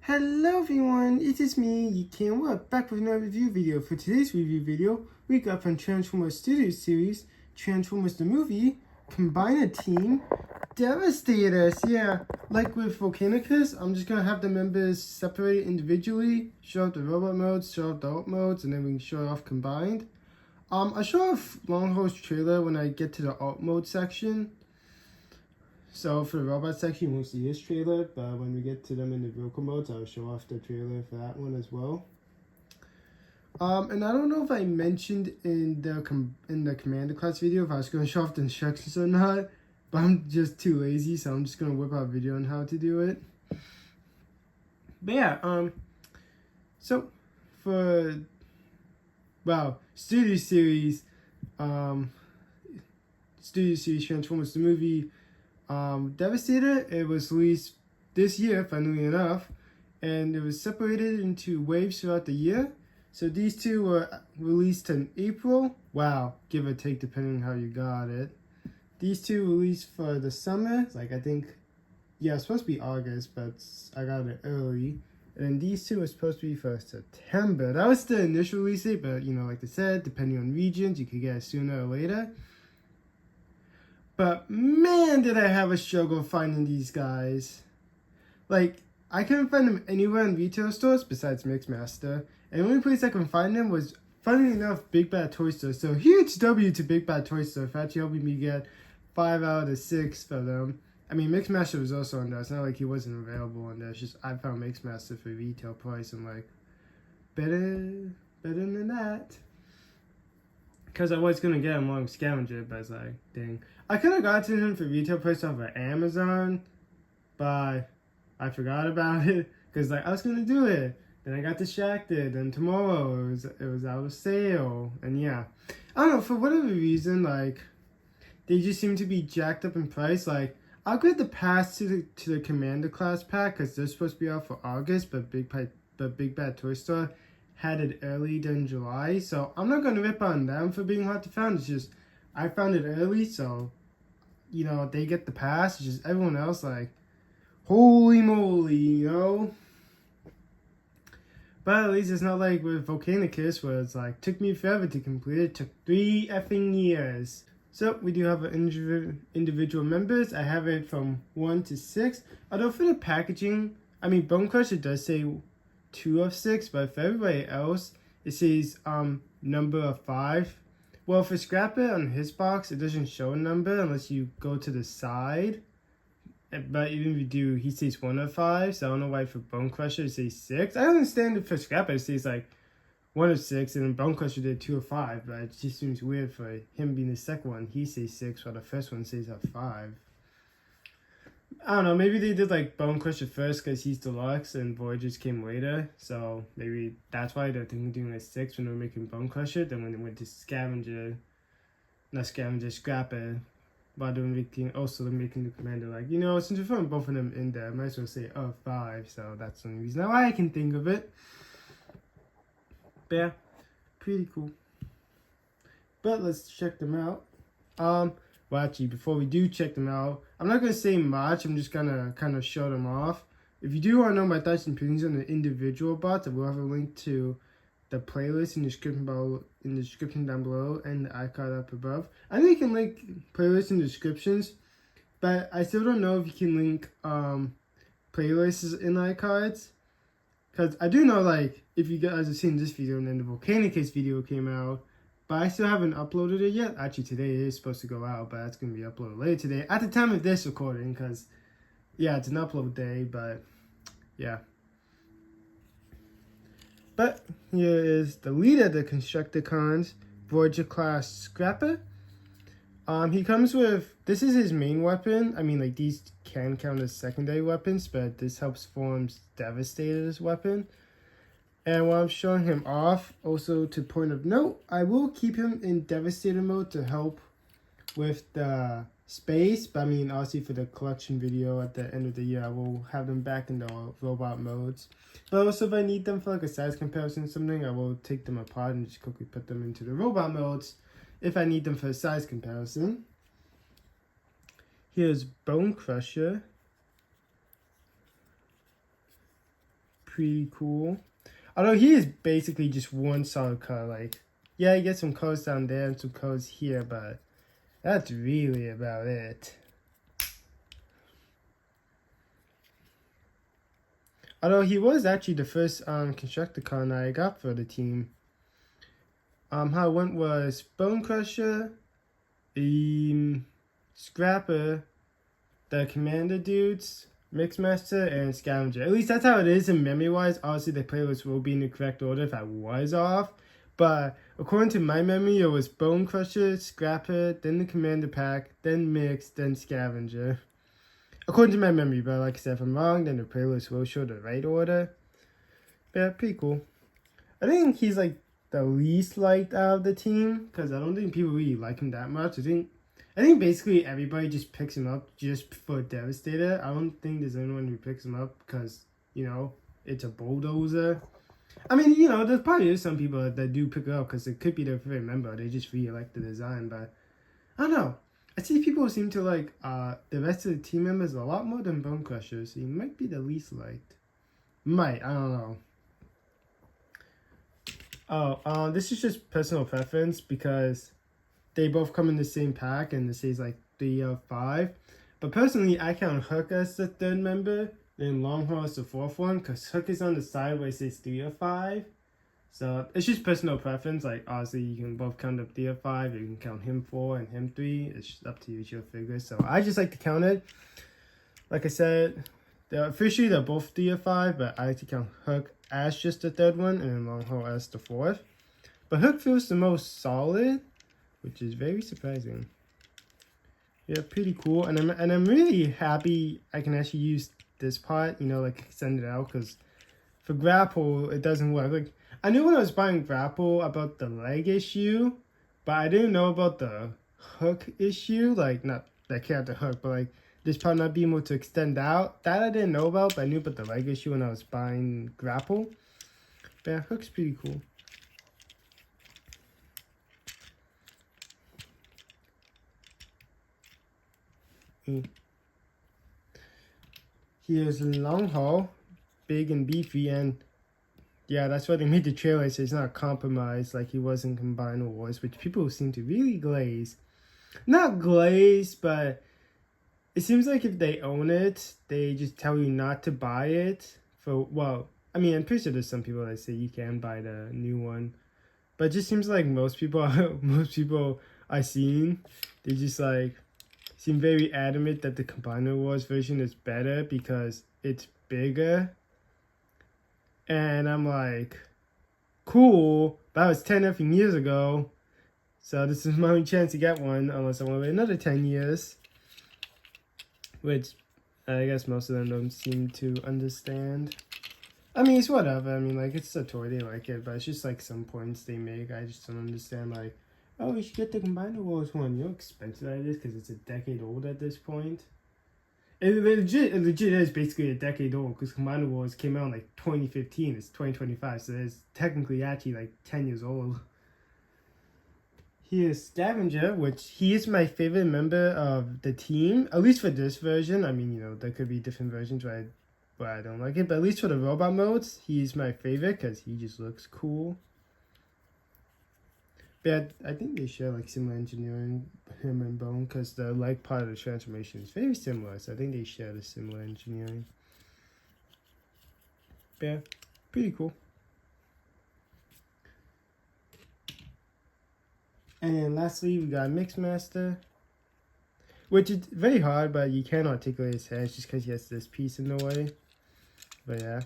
Hello everyone, it is me, Yuki, and we're back with another review video. For today's review video, we got from Transformers Studio Series, Transformers the Movie, Combiner Team, Devastator. So yeah, like with Volcanicus, I'm just gonna have the members separated individually, show off the robot modes, show off the alt modes, and then we can show off combined. I show off Longhorn's trailer when I get to the alt mode section. So for the robot section, you won't see this trailer, but when we get to them in the vehicle modes, I'll show off the trailer for that one as well. And I don't know if I mentioned in the Commander class video if I was going to show off the instructions or not, but I'm just too lazy, so I'm just going to whip out a video on how to do it. But yeah, so for, Studio Series Transformers the Movie, Devastator, it was released this year, funnily enough, and it was separated into waves throughout the year. So these two were released in April, give or take depending on how you got it. These two released for the summer, it's supposed to be August, but I got it early. And these two are supposed to be for September. That was the initial release date, but like I said, depending on regions, you could get it sooner or later. But man, did I have a struggle finding these guys. I couldn't find them anywhere in retail stores besides Mixmaster. And the only place I could find them was, funnily enough, Big Bad Toy Store. So huge W to Big Bad Toy Store for actually helping me get 5 out of the 6 for them. I mean, Mixmaster was also on there. It's not like he wasn't available on there. It's just I found Mixmaster for retail price. I'm like, better than that. Because I was going to get him on Scavenger, but I was like, dang. I could have gotten him for retail price off of Amazon, but I forgot about it. Because I was going to do it. Then I got distracted, and tomorrow it was out of sale. And yeah. I don't know, for whatever reason, they just seem to be jacked up in price. I'll get the pass to the Commander class pack, because they're supposed to be out for August, but Big Bad Toy Store had it early than July, so I'm not going to rip on them for being hard to find. It's just I found it early, so they get the pass. It's just everyone else holy moly, But at least it's not like with Volcanicus where it's took me forever to complete it. Took 3 effing years. So we do have individual members. I have it from 1 to 6. Although for the packaging, Bone Crusher does say 2 of 6, but for everybody else, it says number of 5. Well, for Scrapper on his box, it doesn't show a number unless you go to the side. But even if you do, he says 1 of 5. So I don't know why for Bone Crusher it says 6. I understand it for Scrapper it says 1 of 6, and then Bone Crusher did 2 of 5. But it just seems weird for him being the second one. He says 6, while the first one says a 5. I don't know, maybe they did Bone Crusher first because he's deluxe and Voyagers came later. So maybe that's why they're thinking of doing a 6 when they were making Bone Crusher. Then when they went to Scrapper, while they're making the Commander, since we're throwing both of them in there, I might as well say 5. So that's the only reason why I can think of it. But yeah, pretty cool. But let's check them out. Well, actually, before we do check them out, I'm not going to say much. I'm just going to kind of show them off. If you do want to know my thoughts and opinions on the individual bots, I will have a link to the playlist in the description down below and the iCard up above. I know you can link playlists in the descriptions, but I still don't know if you can link playlists in iCards. Because I do know, if you guys have seen this video and then the Volcanicus video came out, but I still haven't uploaded it yet. Actually, today it is supposed to go out, but that's going to be uploaded later today. At the time of this recording, because, yeah, it's an upload day, but, yeah. But here is the leader of the Constructicons, Voyager class Scrapper. He comes with, this is his main weapon. These can count as secondary weapons, but this helps form Devastator's weapon. And while I'm showing him off, also to point of note, I will keep him in Devastator mode to help with the space. But obviously for the collection video at the end of the year, I will have them back in the robot modes. But also if I need them for a size comparison or something, I will take them apart and just quickly put them into the robot modes if I need them for a size comparison. Here's Bone Crusher. pretty cool. Although he is basically just one solid color. Like, yeah, you get some colors down there and some colors here, but that's really about it. Although he was actually the first constructor con I got for the team. How it went was Bone Crusher, Scrapper, the Commander dudes, Mixmaster, and Scavenger. At least that's how it is in memory-wise. Obviously, the playlist will be in the correct order if I was off. But according to my memory, it was Bone Crusher, Scrapper, then the Commander pack, then Mix, then Scavenger. According to my memory, but like I said, if I'm wrong, then the playlist will show the right order. But yeah, pretty cool. I think he's like the least liked out of the team, because I don't think people really like him that much. I think basically everybody just picks him up just for Devastator. I don't think there's anyone who picks him up because, you know, it's a bulldozer. I mean, you know, there probably is some people that do pick it up because it could be their favorite member. They just really like the design, but I don't know. I see people seem to like the rest of the team members a lot more than Bone Crusher, so he might be the least liked. I don't know. Oh, this is just personal preference because they both come in the same pack and it says like 3 of 5. But personally, I count Hook as the third member, then Longhaul as the fourth one, because Hook is on the side where it says 3 of 5. So it's just personal preference. Like, obviously, you can both count up 3 of 5. You can count him 4 and him 3. It's just up to you, it's your figure. So I just like to count it. Like I said, officially they're both 3 of 5, but I like to count Hook as just the third one and then Longhaul as the fourth. But Hook feels the most solid, which is very surprising. Yeah, pretty cool. And I'm really happy I can actually use this part, you know, like extend it out, because for grapple it doesn't work. Like, I knew when I was buying grapple about the leg issue, but I didn't know about the hook issue. Like, not that character hook, but like this part not being able to extend out. That I didn't know about, but I knew about the leg issue when I was buying grapple. But yeah, Hook's pretty cool. Here's Longhaul, big and beefy, and yeah, that's why they made the trailer so it's not compromised like he was in Combiner Wars, which people seem to really glaze. Not glaze, but it seems like if they own it, they just tell you not to buy it. Well, I mean, I'm pretty sure there's some people that say you can buy the new one, but it just seems like most people I've seen, they just like seem very adamant that the Combiner Wars version is better because it's bigger. And I'm like, cool, that was 10 effing years ago. So this is my only chance to get one, unless I want to wait another 10 years. Which I guess most of them don't seem to understand. I mean, it's whatever. I mean, like, it's a toy, they like it, but it's just like some points they make. I just don't understand, like, oh, you should get the Combiner Wars one. You know how expensive that is because it's a decade old at this point. It legit is basically a decade old because Combiner Wars came out in like 2015. It's 2025, so it's technically actually like 10 years old. Here's Scavenger, which he is my favorite member of the team, at least for this version. I mean, you know, there could be different versions where I don't like it, but at least for the robot modes, he's my favorite because he just looks cool. But I think they share like similar engineering, him and Bone, because the leg part of the transformation is very similar. So I think they share the similar engineering. But yeah, pretty cool. And lastly, we got Mixmaster, which is very hard, but you can't articulate his head just because he has this piece in the way. But yeah.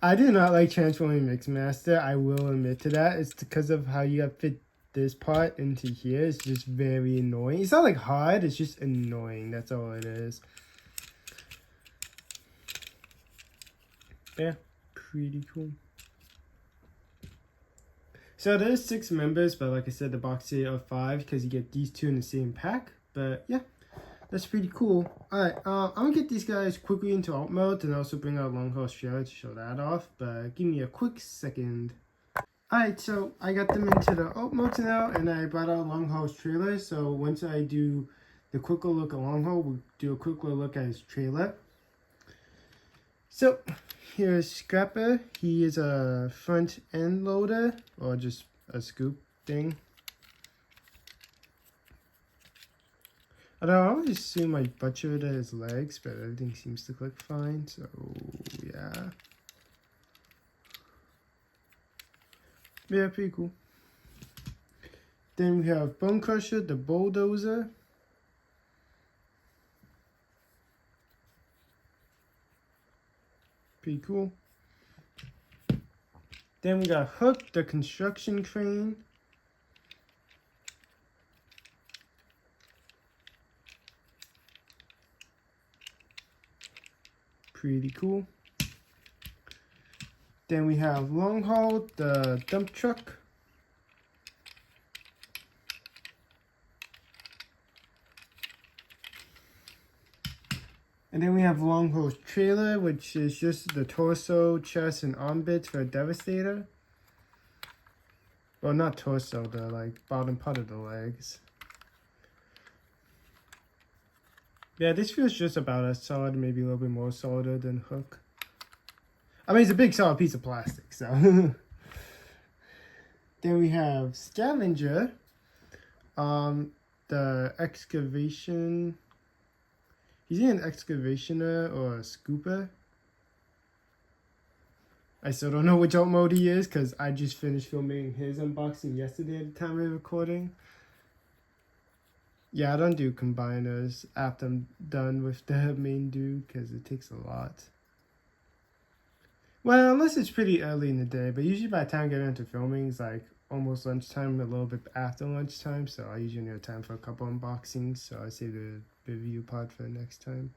I do not like transforming Mixmaster. I will admit to that. It's because of how you have fit this part into here. It's just very annoying. It's not like hard, it's just annoying. That's all it is. Yeah, pretty cool. So there's 6 members, but like I said, the box set of 5 because you get these 2 in the same pack. But yeah, that's pretty cool. Alright, I'm gonna get these guys quickly into alt mode and also bring out Longhaul trailer to show that off. But give me a quick second. Alright, so I got them into the alt mode now, and I brought out Longhaul's trailer. So once I do the quicker look at Longhaul, we'll do a quicker look at his trailer. So here's Scrapper. He is a front end loader, or just a scoop thing. I don't know, I always assume I butchered his legs, but everything seems to click fine, so yeah. Yeah, pretty cool. Then we have Bone Crusher, the bulldozer. Pretty cool. Then we got Hook, the construction crane. Pretty cool. Then we have Long Haul, the dump truck. And then we have Long Haul's trailer, which is just the torso, chest, and arm bits for a Devastator. Well, not torso, the like bottom part of the legs. Yeah, this feels just about as solid, maybe a little bit more solid than Hook. I mean, it's a big solid piece of plastic, so. Then we have Scavenger, the excavation. He's either an excavationer or a scooper. I still don't know which alt mode he is because I just finished filming his unboxing yesterday at the time of recording. Yeah, I don't do combiners after I'm done with the main dude because it takes a lot. Well, unless it's pretty early in the day, but usually by the time I get into filming, it's like almost lunchtime, a little bit after lunchtime, so I usually have time for a couple unboxings, so I save the review part for next time.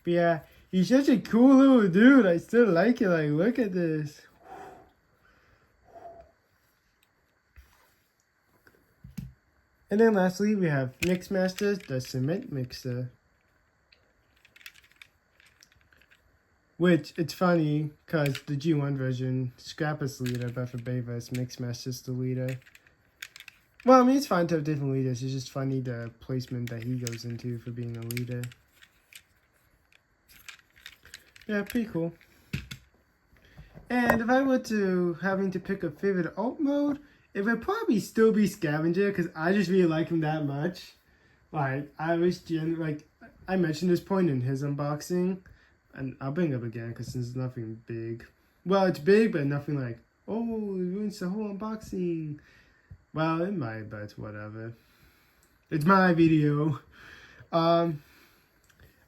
But yeah, he's such a cool little dude. I still like it. Like, look at this. And then lastly, we have Mixmaster, the cement mixer. Which, it's funny, because the G1 version, Scrapper's the leader, but for Beva's, Mixmaster's the leader. Well, I mean, it's fine to have different leaders. It's just funny the placement that he goes into for being a leader. Yeah, pretty cool. And if I were to having to pick a favorite alt mode, it would probably still be Scavenger, because I just really like him that much. Like, I mentioned this point in his unboxing. And I'll bring it up again because there's nothing big. Well, it's big, but nothing like, oh, it ruins the whole unboxing. Well, it might, but whatever. It's my video. I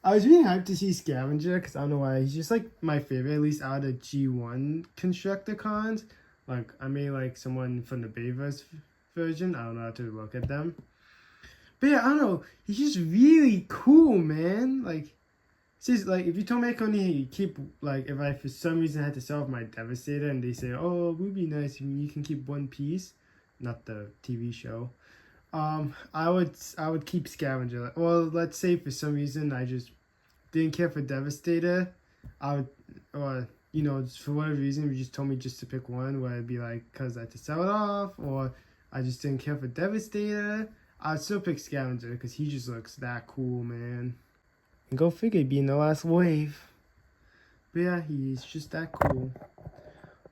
was really hyped to see Scavenger because I don't know why. He's just like my favorite, at least out of G1 Constructicons. Like, I may like someone from the Beva's version. I don't know how to look at them. But yeah, I don't know. He's just really cool, man. Like, see, like, if you told me I could only keep, like, if I for some reason had to sell off my Devastator and they say, oh, it would be nice if you can keep one piece, not the TV show, I would keep Scavenger. Like, well, let's say for some reason I just didn't care for Devastator, I would, or, you know, for whatever reason, if you just told me just to pick one, where it'd be like, because I had to sell it off, or I just didn't care for Devastator, I'd still pick Scavenger, because he just looks that cool, man. And go figure, be in the last wave. But yeah, he's just that cool.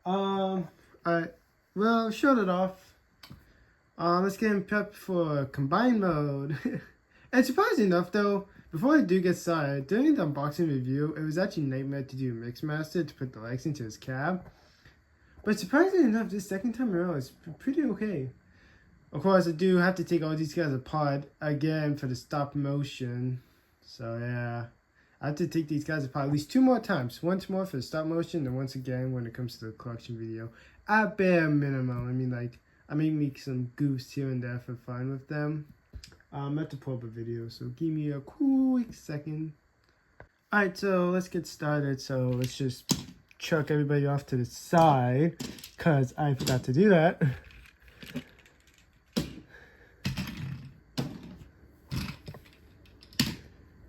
Alright, well, shut it off. Let's get him prepped for combined mode. And surprisingly enough, though, before I do get started, during the unboxing review, it was actually a nightmare to do Mixmaster to put the legs into his cab. But surprisingly enough, this second time around, it's pretty okay. Of course, I do have to take all these guys apart again for the stop motion. So yeah, I have to take these guys apart at least 2 more times. Once more for the stop motion, and once again when it comes to the collection video. At bare minimum. I mean, like, I may make some goofs here and there for fun with them. I'm about to pull up a video, so give me a quick second. Alright, so let's get started. So let's just chuck everybody off to the side, because I forgot to do that.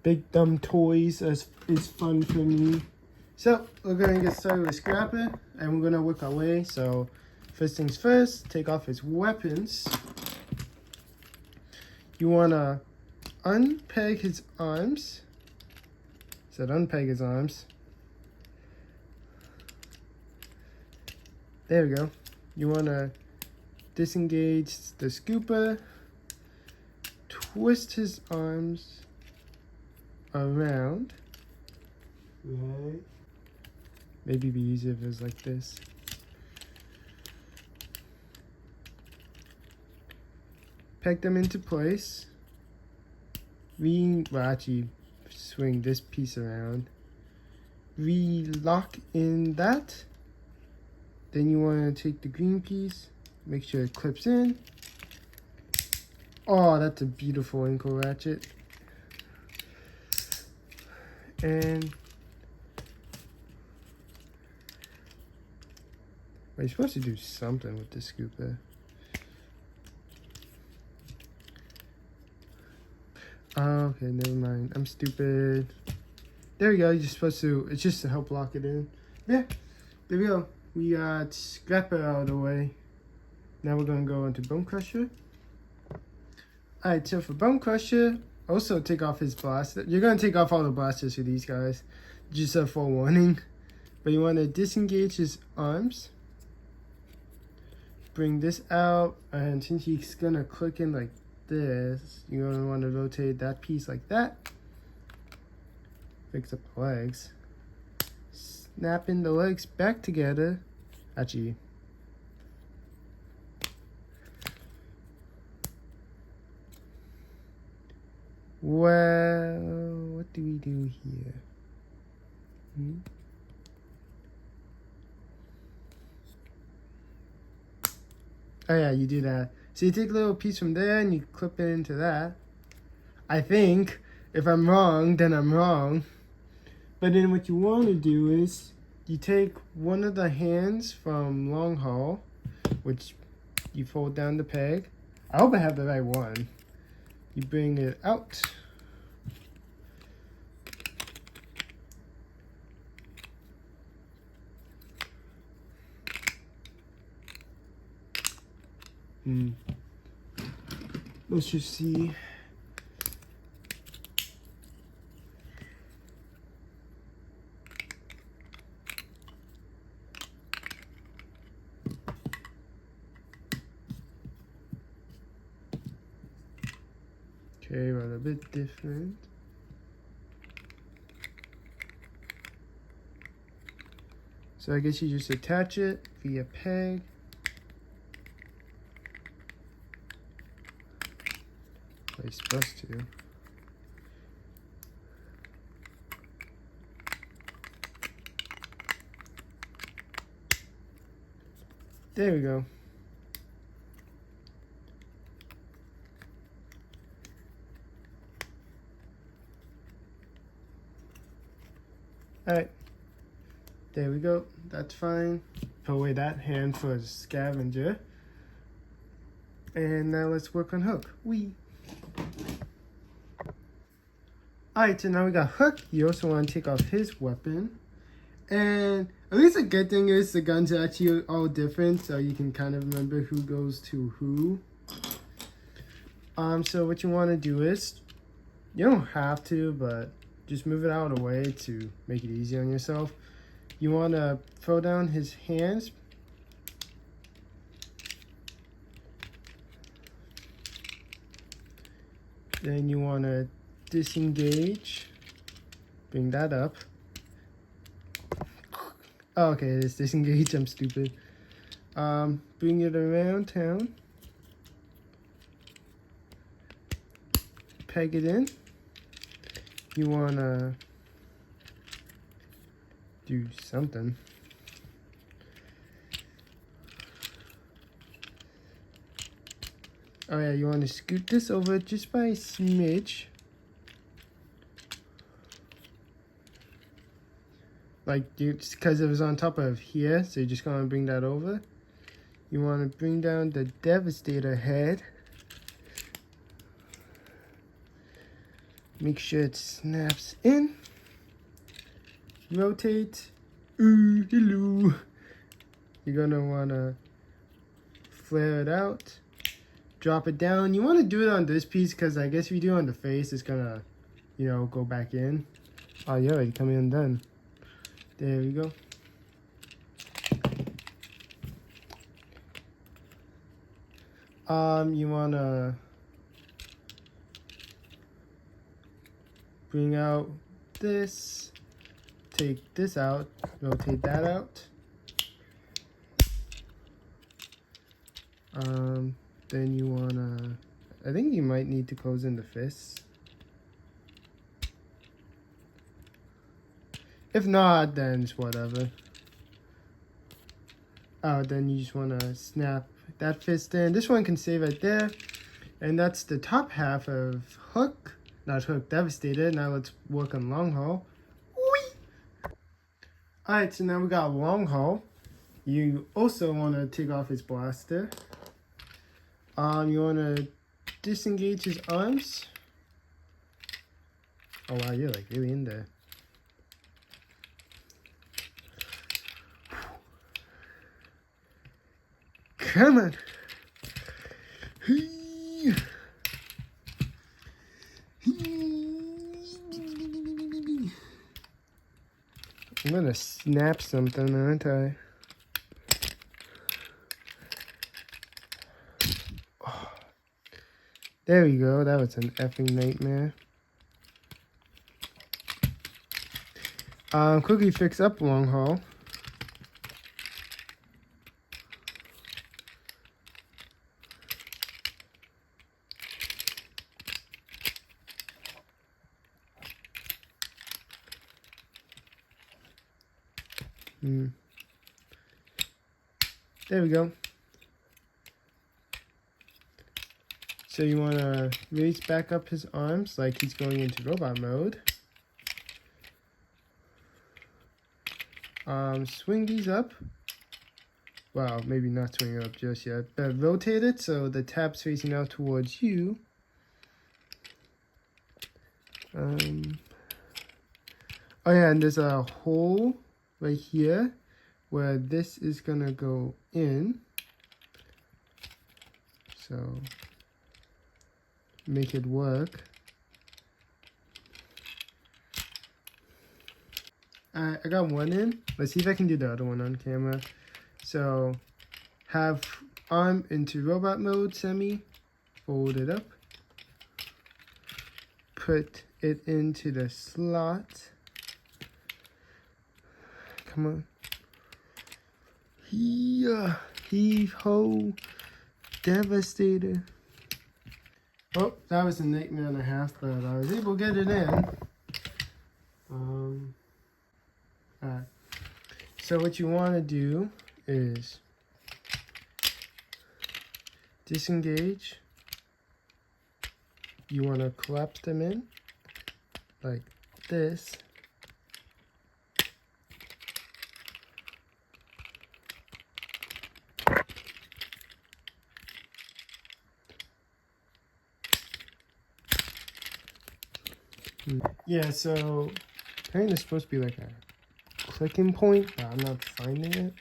Big dumb toys is fun for me. So we're gonna get started with Scrapper, and we're gonna work our way. So first things first, take off his weapons. You wanna unpeg his arms. So unpeg his arms. There we go. You want to disengage the scooper, twist his arms around. Right. Maybe it'd be easier if it was like this. Peg them into place. Well, actually, swing this piece around. Re-lock in that. Then you want to take the green piece, make sure it clips in. Oh, that's a beautiful ankle ratchet. And you're supposed to do something with the scooper. Oh, okay, never mind. I'm stupid. There we go. You're supposed to, it's just to help lock it in. Yeah, there we go. We got Scrapper out of the way. Now we're going to go into Bone Crusher. Alright, so for Bone Crusher, also take off his blaster. You're going to take off all the blasters for these guys. Just a forewarning. But you want to disengage his arms. Bring this out. And since he's going to click in like this, you're going to want to rotate that piece like that. Fix up the legs. Snapping the legs back together. Actually, well, what do we do here? Oh yeah, you do that. So you take a little piece from there and you clip it into that. I think. If I'm wrong, then I'm wrong. But then what you want to do is you take one of the hands from long haul, which you fold down the peg. I hope I have the right one. You bring it out. Let's just see. Okay, well, a bit different. So I guess you just attach it via peg. Well, you're supposed to. There we go. Alright, there we go. That's fine. Put away that hand for a scavenger. And now let's work on Hook. Alright, so now we got Hook. You also want to take off his weapon. And at least a good thing is the guns are actually all different, so you can kind of remember who goes to who. So what you want to do is, you don't have to, but just move it out of the way to make it easy on yourself. You want to throw down his hands. Then you want to disengage. Bring that up. Oh, okay, it's disengage. I'm stupid. Bring it around town. Peg it in. You want to do something. Oh yeah, you want to scoot this over just by a smidge. Like, because it was on top of here, so you're just going to bring that over. You want to bring down the Devastator head. Make sure it snaps in. Rotate. Ooh, hello. You're going to want to flare it out. Drop it down. You want to do it on this piece because I guess if you do it on the face, it's going to, you know, go back in. Oh, yeah, already coming undone. There we go. You wanna bring out this, take this out, rotate that out. Then you wanna, I think you might need to close in the fists. If not, then it's whatever. Oh, then you just wanna snap that fist in. This one can stay right there. And that's the top half of Hook. Not Hook, Devastator. Now let's work on Long Haul. Alright, so now we got Long Haul. You also want to take off his blaster. You want to disengage his arms. Oh wow, you're like really in there. Come on. I'm gonna snap something, aren't I? Oh. There we go, that was an effing nightmare. Quickly fix up Long Haul. There we go. So you want to raise back up his arms like he's going into robot mode. Swing these up. Well, maybe not swing it up just yet, but rotate it so the tab's facing out towards you. Oh yeah, and there's a hole right here where this is gonna go in. So make it work. I got one in. Let's see if I can do the other one on camera. So have arm into robot mode, semi, fold it up, put it into the slot. Come on. Heave ho, Devastator. Oh, that was a nightmare and a half, but I was able to get it in. Alright. So what you want to do is disengage. You want to collapse them in like this. Yeah, so apparently it's supposed to be like a clicking point, but I'm not finding it.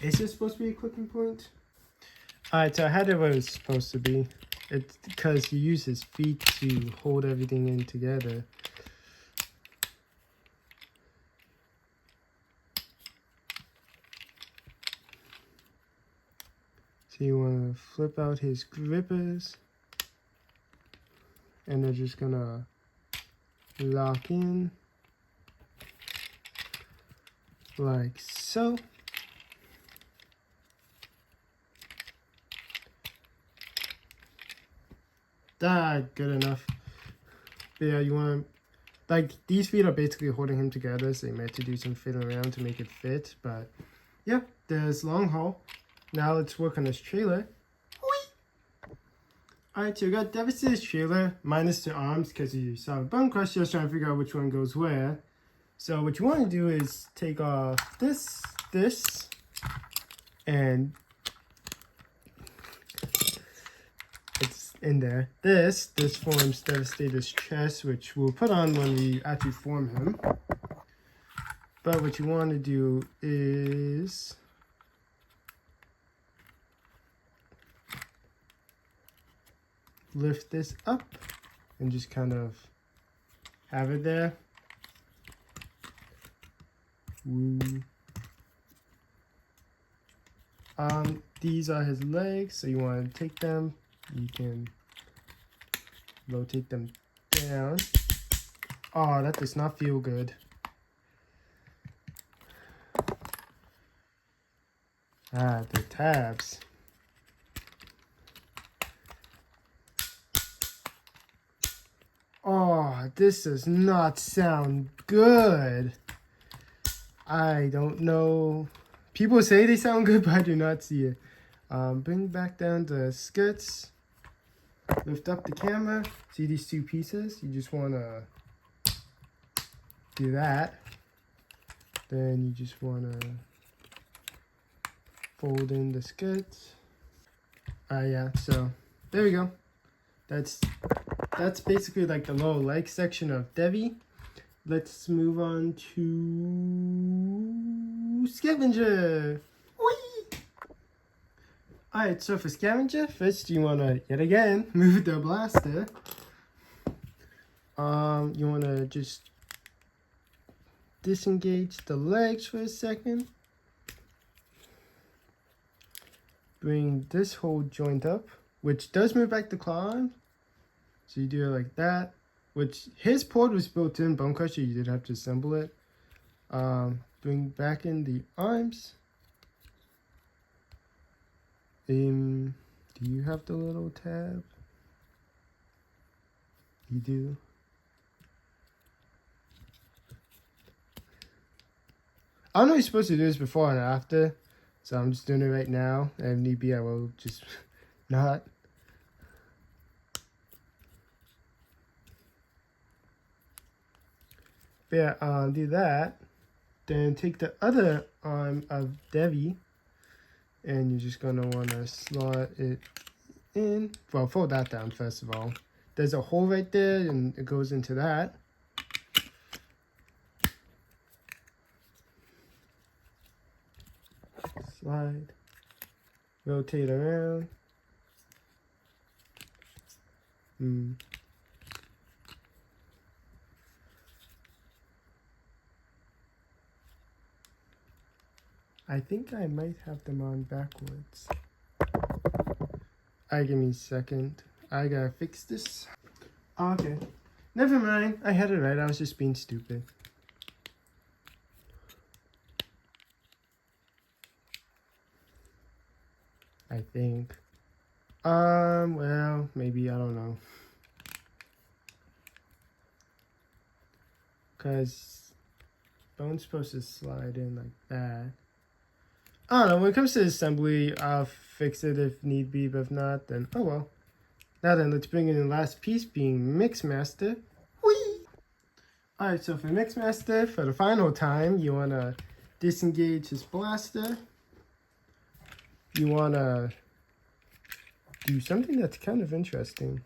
Is this supposed to be a clicking point? Alright, so I had it where it's supposed to be. It's because you use his feet to hold everything in together. So you want to flip out his grippers. And they're just gonna lock in. Like so. That good enough. But yeah, you want to, like, these feet are basically holding him together, so you might have to do some fiddling around to make it fit. But yeah, there's Long Haul. Now let's work on this trailer. Alright, so we got Devastator's trailer minus the arms because you saw a bone crush, just trying to figure out which one goes where. So what you want to do is take off this, and it's in there. This forms Devastator's chest, which we'll put on when we actually form him. But what you want to do is lift this up and just kind of have it there. Woo. These are his legs, so you want to take them. You can rotate them down. Oh, that does not feel good. Ah, the tabs. Oh, this does not sound good. I don't know. People say they sound good, but I do not see it. Bring back down the skirts. Lift up the camera. See these two pieces? You just want to do that. Then you just want to fold in the skirts. Yeah, so there we go. That's basically like the lower leg section of Devi. Let's move on to Scavenger. Whee! Alright, so for Scavenger, first you want to, yet again, move the blaster. You want to just disengage the legs for a second. Bring this whole joint up, which does move back the claw arm. So you do it like that. Which his port was built in Bone Crusher, you did have to assemble it. Bring back in the arms. Do you have the little tab? You do. I don't know if you're supposed to do this before and after, so I'm just doing it right now. And if need be, I will just not. Yeah, do that. Then take the other arm of Devi, and you're just gonna wanna slot it in. Well, fold that down first of all. There's a hole right there, and it goes into that. Slide. Rotate around. I think I might have them on backwards. Give me a second. I gotta fix this. Okay. Never mind. I had it right. I was just being stupid. I think. Well, maybe, I don't know. Because Bone's supposed to slide in like that. I don't know, when it comes to assembly, I'll fix it if need be, but if not, then oh well. Now then, let's bring in the last piece, being Mixmaster. Whee! Alright, so for Mixmaster, for the final time, you want to disengage his blaster. You want to do something that's kind of interesting.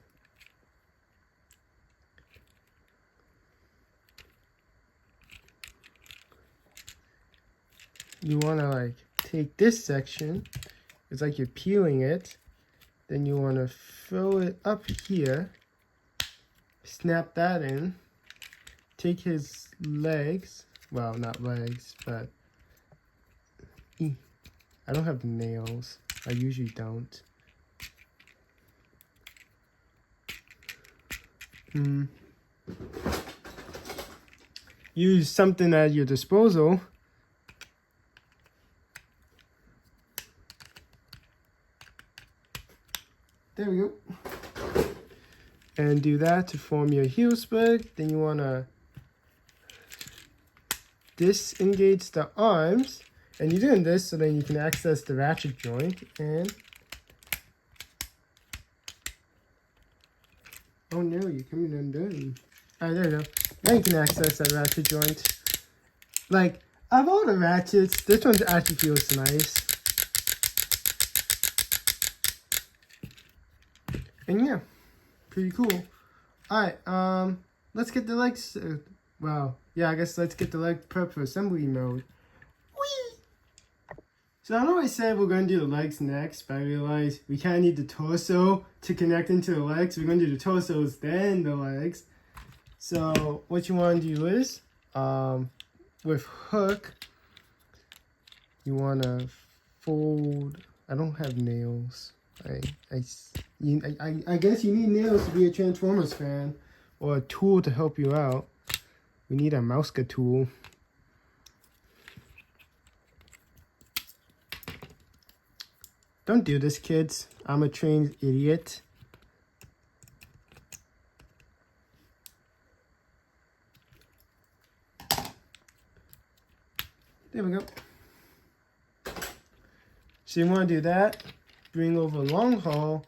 You want to like take this section, it's like you're peeling it, then you want to throw it up here, snap that in, take his legs, well, not legs, but I don't have nails, I usually don't. Use something at your disposal. There we go. And do that to form your heel spur. Then you want to disengage the arms. And you're doing this so then you can access the ratchet joint. And oh no, you're coming undone. Alright, there we go. Now you can access that ratchet joint. Like, of all the ratchets, this one actually feels nice. And yeah, pretty cool. Alright, let's get the legs. Well, yeah, I guess let's get the leg prep for assembly mode. Whee! So I know I said we're going to do the legs next, but I realized we kind of need the torso to connect into the legs. We're going to do the torsos, then the legs. So what you want to do is, with hook, you want to fold. I don't have nails. I guess you need nails to be a Transformers fan, or a tool to help you out. We need a Mouska tool. Don't do this, kids. I'm a trained idiot. There we go. So you want to do that. Bring over long haul,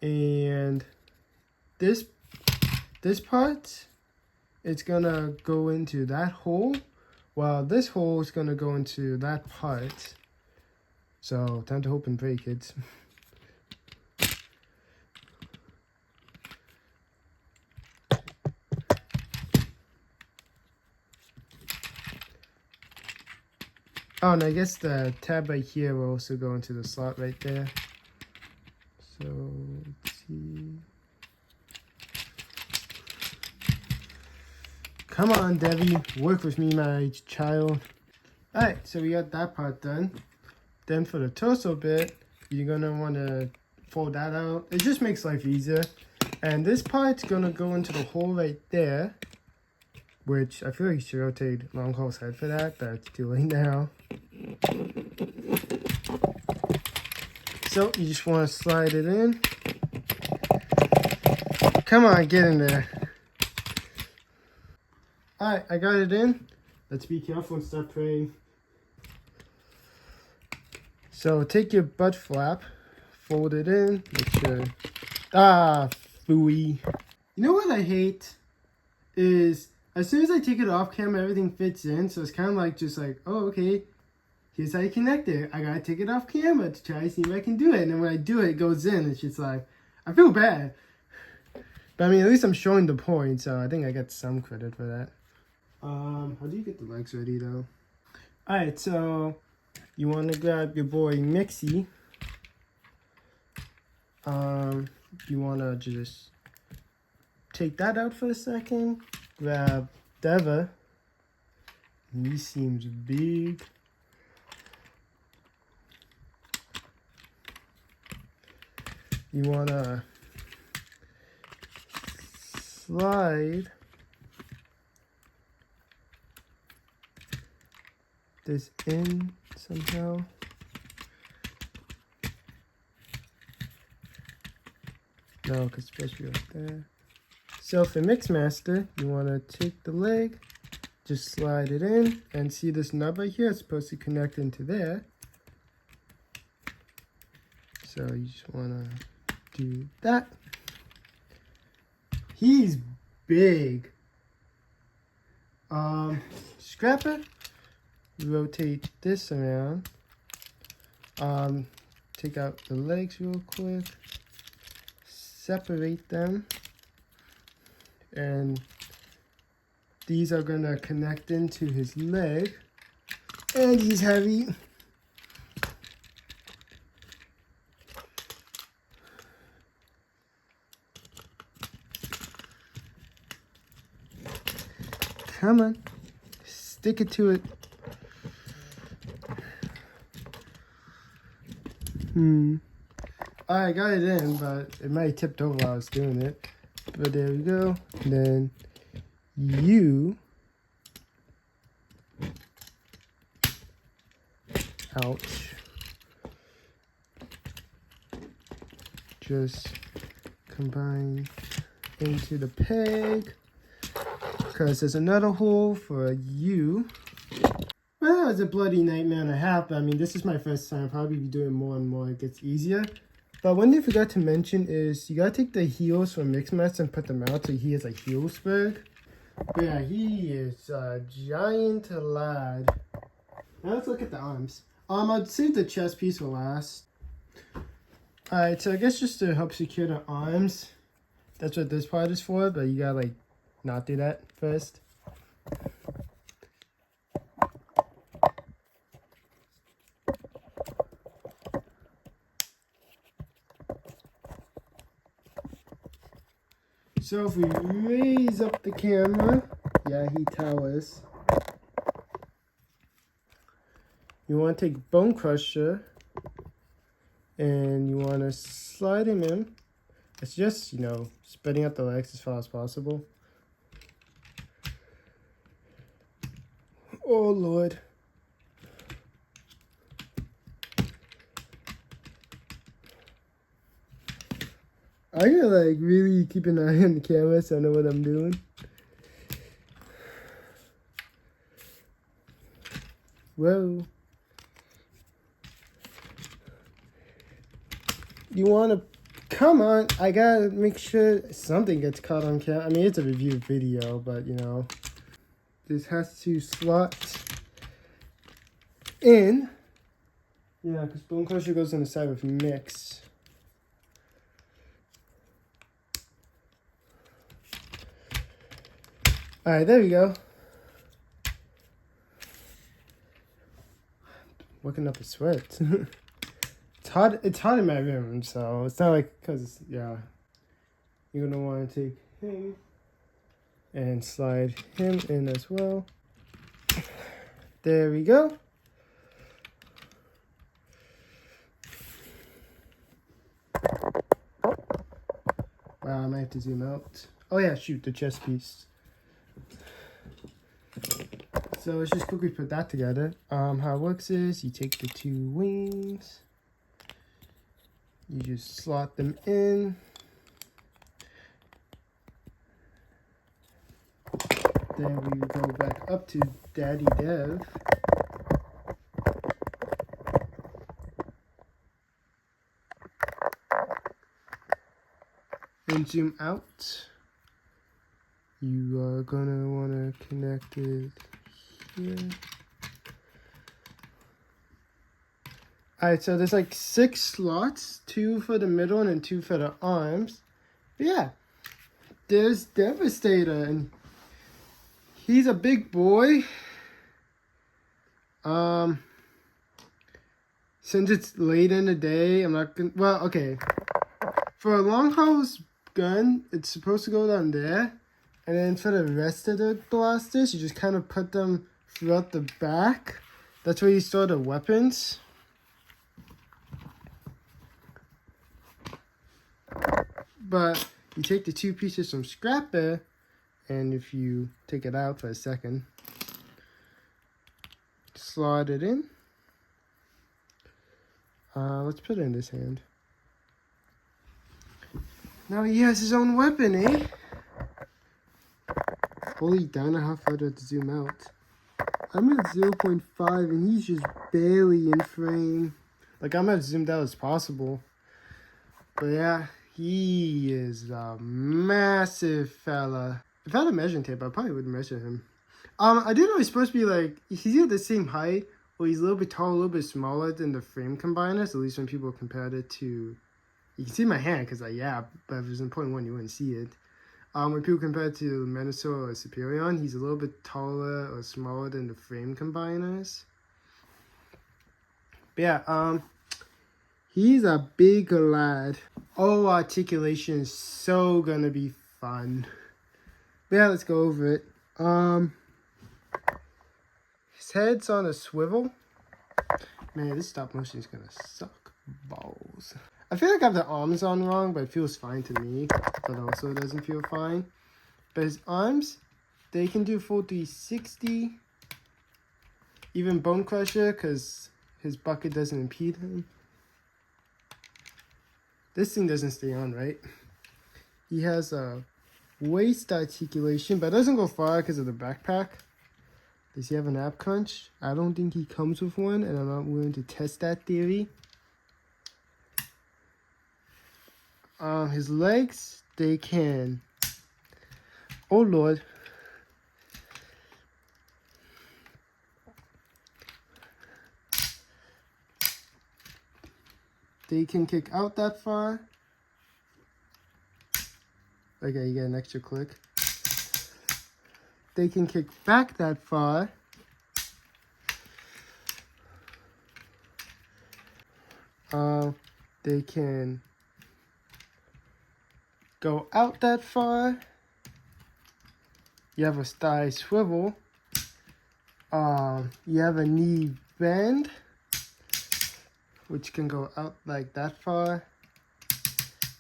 and this part, it's gonna go into that hole, while this hole is gonna go into that part. So time to hope and pray, kids. Oh, and I guess the tab right here will also go into the slot right there. So let's see. Come on, Debbie, work with me, my child. Alright, so we got that part done. Then for the torso bit, you're gonna want to fold that out. It just makes life easier. And this part's gonna go into the hole right there, which I feel like you should rotate long haul's head for that, but it's too late now. So you just want to slide it in. Come on, get in there. Alright, I got it in. Let's be careful and start praying. So take your butt flap, fold it in, make sure. Phooey. You know what I hate? Is as soon as I take it off camera, everything fits in. So it's kind of like just like, oh, okay, here's how you connect it. I gotta take it off camera to try to see if I can do it. And then when I do it, it goes in. It's just like, I feel bad. But I mean, at least I'm showing the point, so I think I get some credit for that. How do you get the legs ready though? Alright, so you want to grab your boy Mixie. You want to just take that out for a second. Grab Deva. He seems big. You want to slide this in somehow. No, because it's supposed to be right there. So for Mixmaster, you want to take the leg, just slide it in, and see this nub right here? It's supposed to connect into there. So you just want to do that. He's big. Scrap it. Rotate this around. Take out the legs real quick. Separate them. And these are gonna connect into his leg. And he's heavy. Come on. Stick it to it. I got it in, but it might have tipped over while I was doing it. But there we go. And then you ouch. Just combine into the peg. Because there's another hole for you. Well, that was a bloody nightmare and a half, but I mean, this is my first time. I'll probably be doing more and more. It gets easier. But one thing I forgot to mention is you gotta take the heels from Mixmaster and put them out so he has a heel sprig. But yeah, he is a giant lad. Now let's look at the arms. I'll save the chest piece for last. Alright, so I guess just to help secure the arms, that's what this part is for, but you gotta like not do that first. So if we raise up the camera, yeah, he towers. You want to take Bone Crusher and you want to slide him in. It's just, you know, spreading out the legs as far as possible. Oh, Lord. I gotta, like, really keep an eye on the camera so I know what I'm doing. Whoa. You wanna... Come on, I gotta make sure something gets caught on camera. I mean, it's a review video, but, you know. This has to slot in. Yeah, because Bone Crusher goes on the side with Mix. Alright, there we go. Working up a sweat. It's hot in my room, so it's not like, because, yeah. You're going to want to take him and slide him in as well. There we go. Wow, I might have to zoom out. Oh yeah, shoot, the chest piece. So let's just quickly put that together. How it works is you take the two wings, you just slot them in. Then we go back up to Daddy Dev. And zoom out. You are gonna wanna connect it here. Alright, so there's like 6 slots, 2 for the middle and then 2 for the arms. But yeah, there's Devastator, and he's a big boy. Since it's late in the day, I'm not gonna, well, okay. For a long house gun, it's supposed to go down there. And then for the rest of the blasters, you just kind of put them throughout the back. That's where you store the weapons. But you take the 2 pieces from Scrapper, and if you take it out for a second, slot it in. Let's put it in this hand. Now he has his own weapon, eh? Holy, down a half further to zoom out. I'm at 0.5 and he's just barely in frame. Like, I'm as zoomed out as possible. But yeah, he is a massive fella. If I had a measuring tape, I probably would measure him. I didn't know he's supposed to be like, he's either the same height or he's a little bit taller, a little bit smaller than the frame combiners, at least when people compared it to, you can see my hand because yeah, but if it was in point one, you wouldn't see it. When people compare it to Minotaur or Superion, he's a little bit taller or smaller than the frame combiners. But yeah, he's a big lad. Oh, articulation is so gonna be fun. But yeah, let's go over it. His head's on a swivel. Man, this stop motion is gonna suck balls. I feel like I have the arms on wrong, but it feels fine to me. But also it doesn't feel fine. But his arms, they can do full 360. Even Bone Crusher, because his bucket doesn't impede him. This thing doesn't stay on, right? He has a waist articulation, but it doesn't go far because of the backpack. Does he have an ab crunch? I don't think he comes with one, and I'm not willing to test that theory. His legs, they can... Oh, Lord. They can kick out that far. Okay, you get an extra click. They can kick back that far. They can go out that far. You have a thigh swivel. You have a knee bend, which can go out like that far.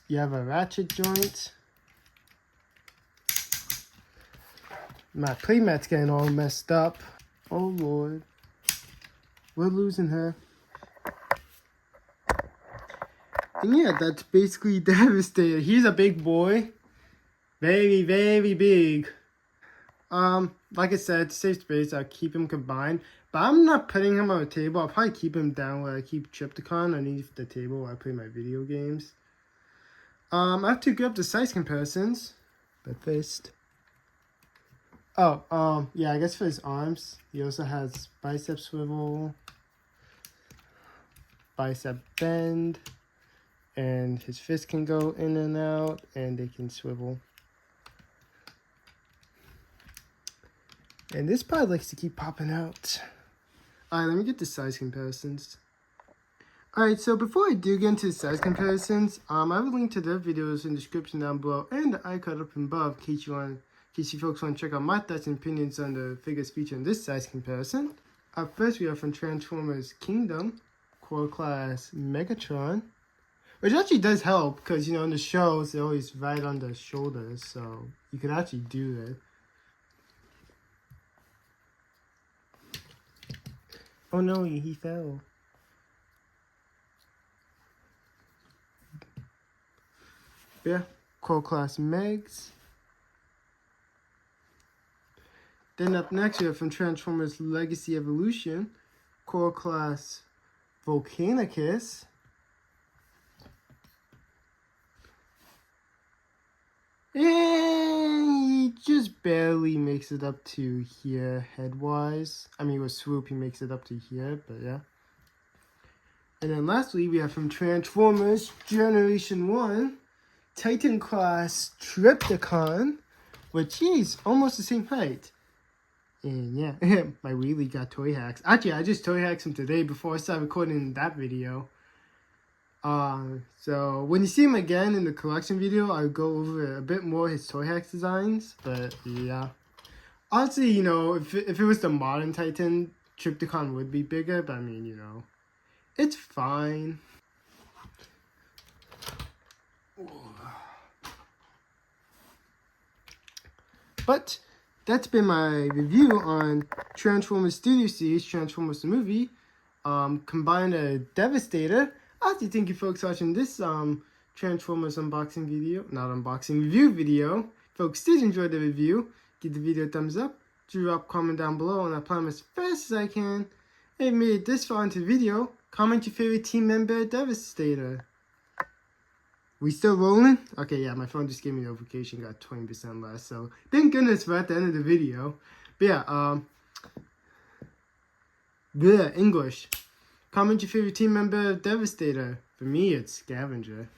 You have a ratchet joint. My playmat's getting all messed up. Oh Lord. We're losing her. And yeah, that's basically Devastator. He's a big boy. Very, very big. Like I said, to save space, I'll keep him combined. But I'm not putting him on a table. I'll probably keep him down where I keep Triptychon underneath the table where I play my video games. I have to grab the size comparisons. But first... Oh, yeah, I guess for his arms, he also has bicep swivel, bicep bend, and his fist can go in and out, and they can swivel. And this part likes to keep popping out. Alright, let me get the size comparisons. Alright, so before I do get into the size comparisons, I have a link to their videos in the description down below and the icon up above in case you folks want to check out my thoughts and opinions on the figures featured in this size comparison. Up first, we have from Transformers Kingdom, Core Class Megatron, which actually does help because, you know, in the shows, they're always right on the shoulders, so you can actually do it. Oh no, he fell. Yeah, Core Class Megs. Then up next we have from Transformers Legacy Evolution, Core Class Volcanicus. And he just barely makes it up to here head-wise. I mean, with Swoop he makes it up to here, but yeah. And then lastly we have from Transformers Generation 1, Titan Class Triptychon, which is almost the same height. And yeah, my Wheelie got toy hacks. Actually, I just toy hacked him today before I started recording that video. So when you see him again in the collection video, I'll go over a bit more his toy hacks designs. But yeah, honestly, you know, if it was the modern Titan, Triptychon would be bigger. But I mean, you know, it's fine. But that's been my review on Transformers Studio Series, Transformers the Movie, combined a Devastator. I like to thank you folks watching this Transformers unboxing video, not unboxing, review video. Folks did enjoy the review, give the video a thumbs up, drop a comment down below, and I promise as fast as I can. If you made it this far into the video, comment your favorite team member Devastator. We still rolling? Okay, yeah, my phone just gave me a notification, got 20% less, so thank goodness we're at the end of the video. But yeah, English. Comment your favorite team member Devastator. For me, it's Scavenger.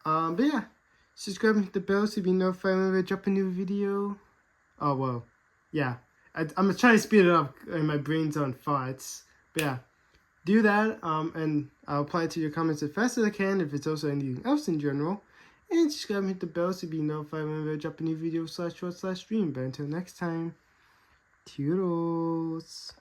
But yeah, subscribe and hit the bell so you be notified whenever I drop a new video. Oh, well, yeah, I'm trying to speed it up and my brain's on farts. But yeah. Do that, and I'll apply it to your comments as fast as I can if it's also anything else in general. And subscribe and hit the bell to be notified whenever I drop a new video /short/stream. But until next time, toodles.